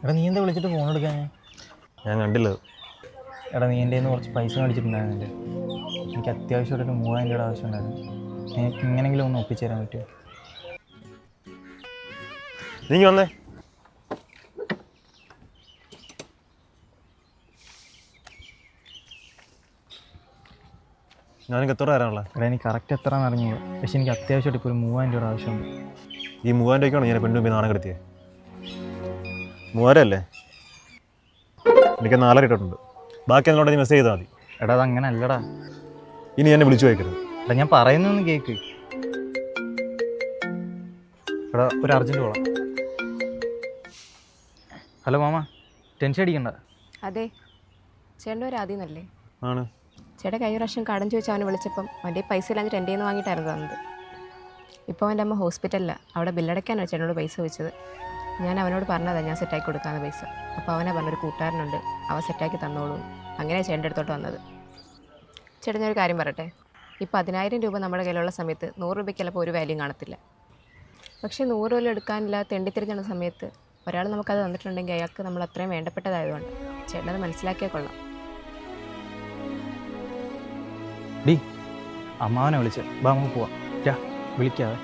എടാ നീ എന്താ വിളിച്ചിട്ട് ഫോൺ എടുക്കാൻ? ഞാൻ കണ്ടില്ല. എടാ നീ എൻ്റെ കയ്യിൽ നിന്ന് കുറച്ച് പൈസ മേടിച്ചിട്ടുണ്ടായിരുന്നില്ലേ? എനിക്ക് അത്യാവശ്യമായിട്ടൊരു 3000 രൂപയുടെ ആവശ്യമുണ്ടായിരുന്നു. എനിക്ക് ഇങ്ങനെങ്കിലും ഒന്ന് ഒപ്പിച്ചു തരാൻ പറ്റുമോ? നീ വന്നേ. ഞാനെനിക്ക് എത്ര തരാനുള്ള? എടാ എനിക്ക് കറക്റ്റ് എത്ര അറിഞ്ഞു, പക്ഷെ എനിക്ക് അത്യാവശ്യമായിട്ട് ഇപ്പോൾ ഒരു 3000 രൂപയുടെ ആവശ്യമുണ്ട്. ഈ 3000 രൂപയ്ക്കാണ് ഞാൻ പെണ്ണു പോയി നാണം കെടുത്തിയത്. 3000 അല്ലേ? എനിക്ക് 4 ഇട്ടിട്ടുണ്ട്. ബാക്കി എന്നോട് നീ മെസ്സേജ് ചെയ്താൽ മതി. എടാ അത് അങ്ങനെ അല്ലടാ. ഇനി എന്നെ വിളിച്ചു വയ്ക്കരുത്. എടാ ഞാൻ പറയുന്നൊന്ന് കേൾക്ക്. എടാ ഒരു അർജൻറ്റ് കോളാം. ഹലോ മാമ, ടെൻഷൻ അടിക്കണ്ട. അതെ, ചേട്ടൻ്റെ ഒരു ആദ്യം നല്ലേ ആണ്. ചേട്ടൻ കഴിഞ്ഞ പ്രാവശ്യം കടം ചോദിച്ച് അവനെ വിളിച്ചപ്പം അവൻ്റെ പൈസ ഇല്ലാഞ്ഞിട്ട് എൻ്റെ നിന്ന് വാങ്ങിയിട്ടായിരുന്നു തന്നത്. ഇപ്പോൾ അവൻ്റെ അമ്മ ഹോസ്പിറ്റലിലാണ്. അവിടെ ബില്ലടയ്ക്കാനാണ് ചേട്ടനോട് പൈസ ചോദിച്ചത്. ഞാൻ അവനോട് പറഞ്ഞതാണ് ഞാൻ സെറ്റാക്കി കൊടുക്കാമെന്ന് പൈസ. അപ്പോൾ അവനെ പറഞ്ഞൊരു കൂട്ടുകാരനുണ്ട്, അവൻ സെറ്റാക്കി തന്നോളൂ. അങ്ങനെ ചേട്ടൻ്റെ അടുത്തോട്ട് വന്നത്. ചേട്ടൻ ഞാനൊരു കാര്യം പറയട്ടെ, ഈ 10000 രൂപ നമ്മുടെ കയ്യിലുള്ള സമയത്ത് 100 രൂപയ്ക്ക് ചിലപ്പോൾ ഒരു വാല്യൂ കാണത്തില്ല. പക്ഷേ 100 രൂപ എടുക്കാനില്ല തെണ്ടിത്തിരിഞ്ഞ സമയത്ത് ഒരാൾ നമുക്കത് തന്നിട്ടുണ്ടെങ്കിൽ അയാൾക്ക് നമ്മൾ അത്രയും വേണ്ടപ്പെട്ടതായതുകൊണ്ട് ചേട്ടനത് മനസ്സിലാക്കിയാൽ കൊള്ളാം. ഡി അമ്മാവനെ വിളിച്ച് ബാ നമുക്ക് പോവാം. വിളിക്കാതെ